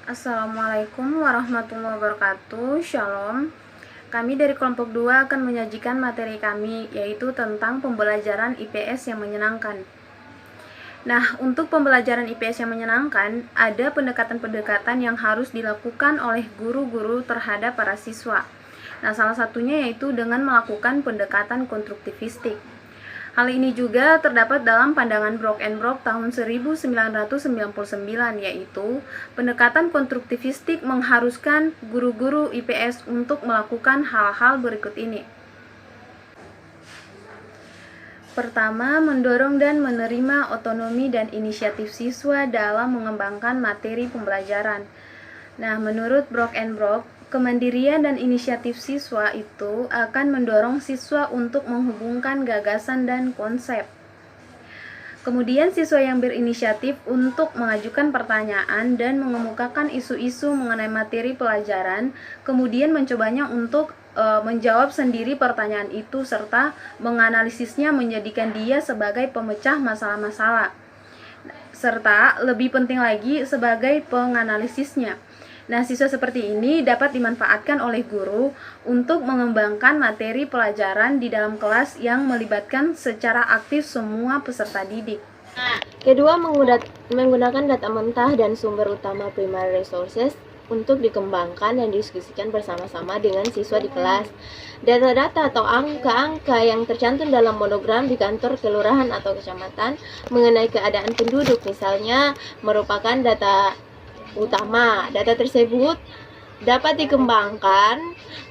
Assalamualaikum warahmatullahi wabarakatuh. Shalom. Kami dari kelompok 2 akan menyajikan materi kami, yaitu tentang pembelajaran IPS yang menyenangkan. Nah, untuk pembelajaran IPS yang menyenangkan, ada pendekatan-pendekatan yang harus dilakukan oleh guru-guru terhadap para siswa. Nah, salah satunya yaitu dengan melakukan pendekatan konstruktivistik. Hal ini juga terdapat dalam pandangan Brock and Brock tahun 1999, yaitu pendekatan konstruktivistik mengharuskan guru-guru IPS untuk melakukan hal-hal berikut ini. Pertama, mendorong dan menerima otonomi dan inisiatif siswa dalam mengembangkan materi pembelajaran. Nah, menurut Brock and Brock, kemandirian dan inisiatif siswa itu akan mendorong siswa untuk menghubungkan gagasan dan konsep. Kemudian siswa yang berinisiatif untuk mengajukan pertanyaan dan mengemukakan isu-isu mengenai materi pelajaran, kemudian mencobanya untuk menjawab sendiri pertanyaan itu serta menganalisisnya menjadikan dia sebagai pemecah masalah-masalah, serta lebih penting lagi sebagai penganalisisnya. Nah, siswa seperti ini dapat dimanfaatkan oleh guru untuk mengembangkan materi pelajaran di dalam kelas yang melibatkan secara aktif semua peserta didik. Kedua, menggunakan data mentah dan sumber utama primary resources untuk dikembangkan dan didiskusikan bersama-sama dengan siswa di kelas. Data-data atau angka-angka yang tercantum dalam monogram di kantor kelurahan atau kecamatan mengenai keadaan penduduk misalnya merupakan data utama. Data tersebut dapat dikembangkan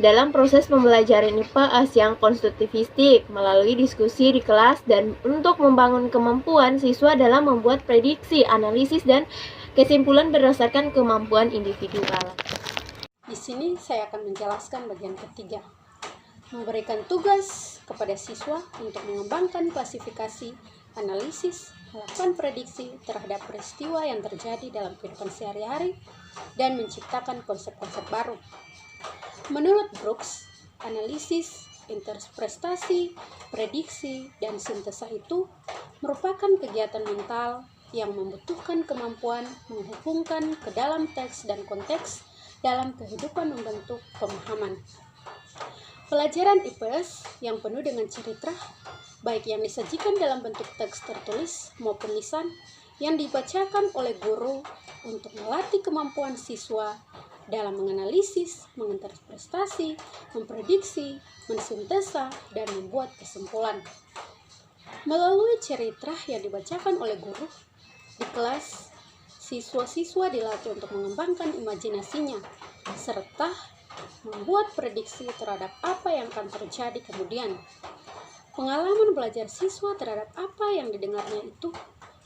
dalam proses pembelajaran IPS yang konstruktivistik melalui diskusi di kelas dan untuk membangun kemampuan siswa dalam membuat prediksi, analisis, dan kesimpulan berdasarkan kemampuan individual. Di sini saya akan menjelaskan bagian ketiga, memberikan tugas kepada siswa untuk mengembangkan klasifikasi, analisis, melakukan prediksi terhadap peristiwa yang terjadi dalam kehidupan sehari-hari, dan menciptakan konsep-konsep baru. Menurut Brooks, analisis, interpretasi, prediksi, dan sintesa itu merupakan kegiatan mental yang membutuhkan kemampuan menghubungkan ke dalam teks dan konteks dalam kehidupan membentuk pemahaman. Pelajaran IPS yang penuh dengan cerita, baik yang disajikan dalam bentuk teks tertulis maupun lisan, yang dibacakan oleh guru untuk melatih kemampuan siswa dalam menganalisis, menginterpretasi, memprediksi, mensintesa, dan membuat kesimpulan. Melalui cerita yang dibacakan oleh guru, di kelas, siswa-siswa dilatih untuk mengembangkan imajinasinya, serta membuat prediksi terhadap apa yang akan terjadi kemudian. Pengalaman belajar siswa terhadap apa yang didengarnya itu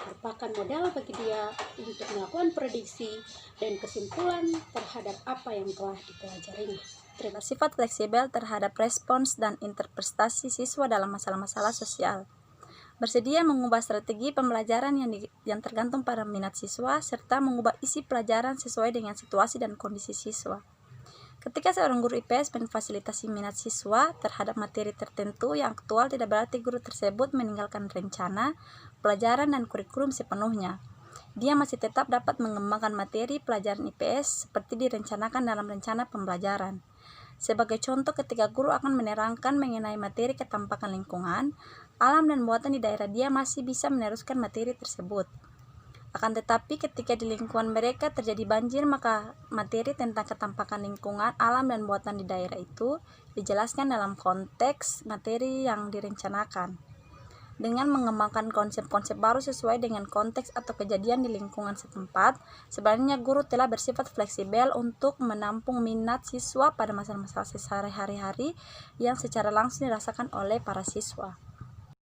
merupakan modal bagi dia untuk melakukan prediksi dan kesimpulan terhadap apa yang telah dipelajarinya. Bersifat fleksibel terhadap respons dan interpretasi siswa dalam masalah-masalah sosial. Bersedia mengubah strategi pembelajaran yang tergantung pada minat siswa, serta mengubah isi pelajaran sesuai dengan situasi dan kondisi siswa. Ketika seorang guru IPS memfasilitasi minat siswa terhadap materi tertentu yang aktual, tidak berarti guru tersebut meninggalkan rencana, pelajaran, dan kurikulum sepenuhnya. Dia masih tetap dapat mengembangkan materi pelajaran IPS seperti direncanakan dalam rencana pembelajaran. Sebagai contoh, ketika guru akan menerangkan mengenai materi ketampakan lingkungan, alam dan buatan di daerah, dia masih bisa meneruskan materi tersebut. Akan tetapi ketika di lingkungan mereka terjadi banjir, maka materi tentang ketampakan lingkungan, alam, dan buatan di daerah itu dijelaskan dalam konteks materi yang direncanakan. Dengan mengembangkan konsep-konsep baru sesuai dengan konteks atau kejadian di lingkungan setempat, sebenarnya guru telah bersifat fleksibel untuk menampung minat siswa pada masalah-masalah sehari-hari yang secara langsung dirasakan oleh para siswa.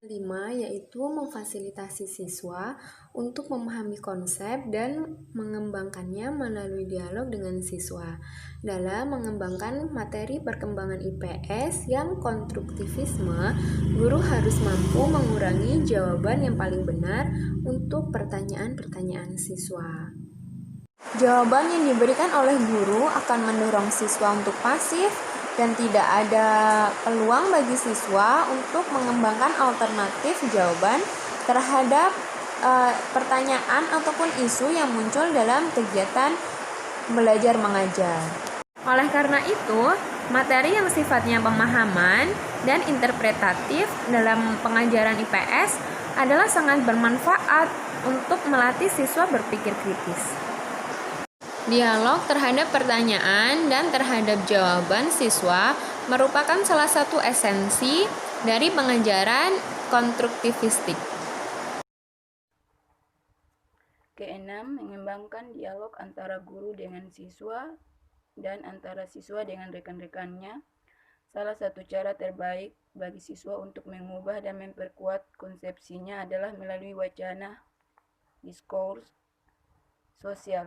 5. Yaitu memfasilitasi siswa untuk memahami konsep dan mengembangkannya melalui dialog dengan siswa. Dalam mengembangkan materi perkembangan IPS yang konstruktivisme, guru harus mampu mengurangi jawaban yang paling benar untuk pertanyaan-pertanyaan siswa. Jawaban yang diberikan oleh guru akan mendorong siswa untuk pasif dan tidak ada peluang bagi siswa untuk mengembangkan alternatif jawaban terhadap pertanyaan ataupun isu yang muncul dalam kegiatan belajar mengajar. Oleh karena itu, materi yang sifatnya pemahaman dan interpretatif dalam pengajaran IPS adalah sangat bermanfaat untuk melatih siswa berpikir kritis. Dialog terhadap pertanyaan dan terhadap jawaban siswa merupakan salah satu esensi dari pengajaran konstruktivistik. Keenam, mengembangkan dialog antara guru dengan siswa dan antara siswa dengan rekan-rekannya. Salah satu cara terbaik bagi siswa untuk mengubah dan memperkuat konsepsinya adalah melalui wacana diskurs sosial.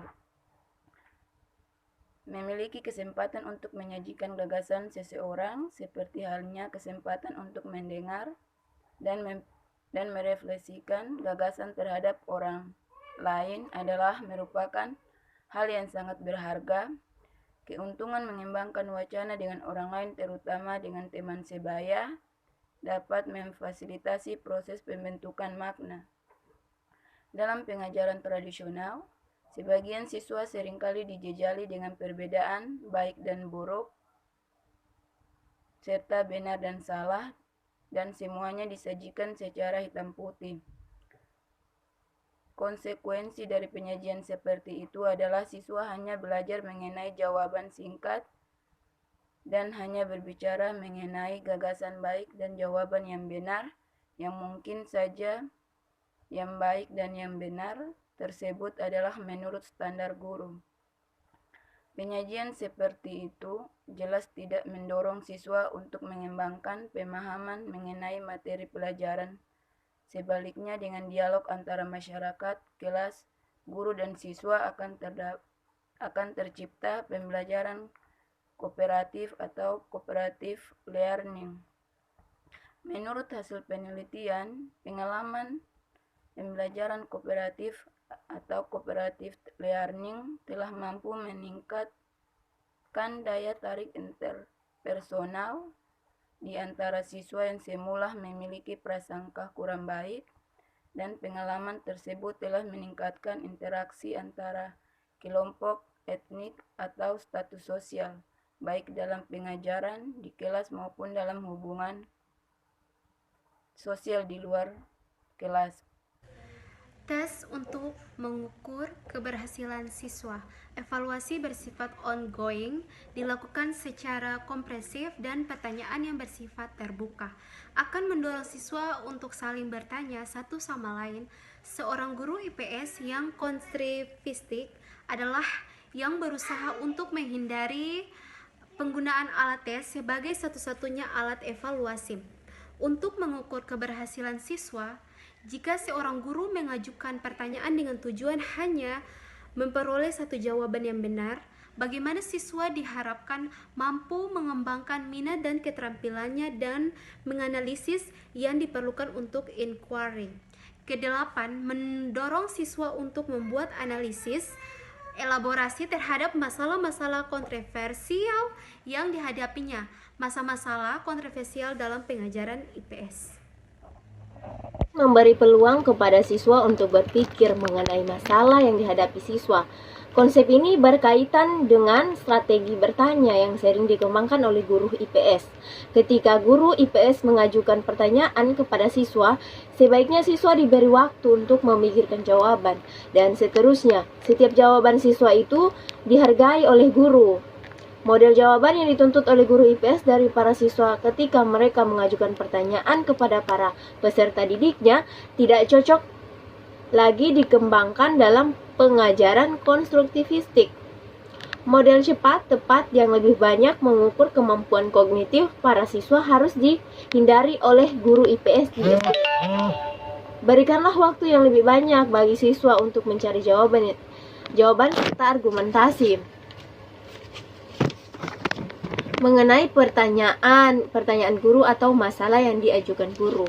Memiliki kesempatan untuk menyajikan gagasan seseorang, seperti halnya kesempatan untuk mendengar dan merefleksikan gagasan terhadap orang lain adalah merupakan hal yang sangat berharga. Keuntungan mengembangkan wacana dengan orang lain, terutama dengan teman sebaya, dapat memfasilitasi proses pembentukan makna. Dalam pengajaran tradisional, sebagian siswa seringkali dijejali dengan perbedaan baik dan buruk, serta benar dan salah, dan semuanya disajikan secara hitam putih. Konsekuensi dari penyajian seperti itu adalah siswa hanya belajar mengenai jawaban singkat dan hanya berbicara mengenai gagasan baik dan jawaban yang benar, yang mungkin saja yang baik dan yang benar tersebut adalah menurut standar guru. Penyajian seperti itu jelas tidak mendorong siswa untuk mengembangkan pemahaman mengenai materi pelajaran. Sebaliknya, dengan dialog antara masyarakat, kelas, guru, dan siswa akan tercipta pembelajaran kooperatif atau cooperative learning. Menurut hasil penelitian, pengalaman pembelajaran kooperatif atau cooperative learning telah mampu meningkatkan daya tarik interpersonal di antara siswa yang semula memiliki prasangka kurang baik, dan pengalaman tersebut telah meningkatkan interaksi antara kelompok etnik atau status sosial, baik dalam pengajaran di kelas maupun dalam hubungan sosial di luar kelas. Tes untuk mengukur keberhasilan siswa. Evaluasi bersifat ongoing dilakukan secara komprehensif dan pertanyaan yang bersifat terbuka akan mendorong siswa untuk saling bertanya satu sama lain. Seorang guru IPS yang konstruktivistik adalah yang berusaha untuk menghindari penggunaan alat tes sebagai satu-satunya alat evaluasi. Untuk mengukur keberhasilan siswa, jika seorang guru mengajukan pertanyaan dengan tujuan hanya memperoleh satu jawaban yang benar, bagaimana siswa diharapkan mampu mengembangkan minat dan keterampilannya dan menganalisis yang diperlukan untuk inquiry. Kedelapan, mendorong siswa untuk membuat analisis elaborasi terhadap masalah-masalah kontroversial yang dihadapinya. Masalah kontroversial dalam pengajaran IPS. Memberi peluang kepada siswa untuk berpikir mengenai masalah yang dihadapi siswa. Konsep ini berkaitan dengan strategi bertanya yang sering dikembangkan oleh guru IPS. Ketika guru IPS mengajukan pertanyaan kepada siswa, sebaiknya siswa diberi waktu untuk memikirkan jawaban, dan seterusnya. Setiap jawaban siswa itu dihargai oleh guru. Model jawaban yang dituntut oleh guru IPS dari para siswa ketika mereka mengajukan pertanyaan kepada para peserta didiknya tidak cocok lagi dikembangkan dalam pengajaran konstruktivistik. Model cepat, tepat, yang lebih banyak mengukur kemampuan kognitif para siswa harus dihindari oleh guru IPS di SD. Berikanlah waktu yang lebih banyak bagi siswa untuk mencari jawaban serta argumentasi mengenai pertanyaan guru atau masalah yang diajukan guru.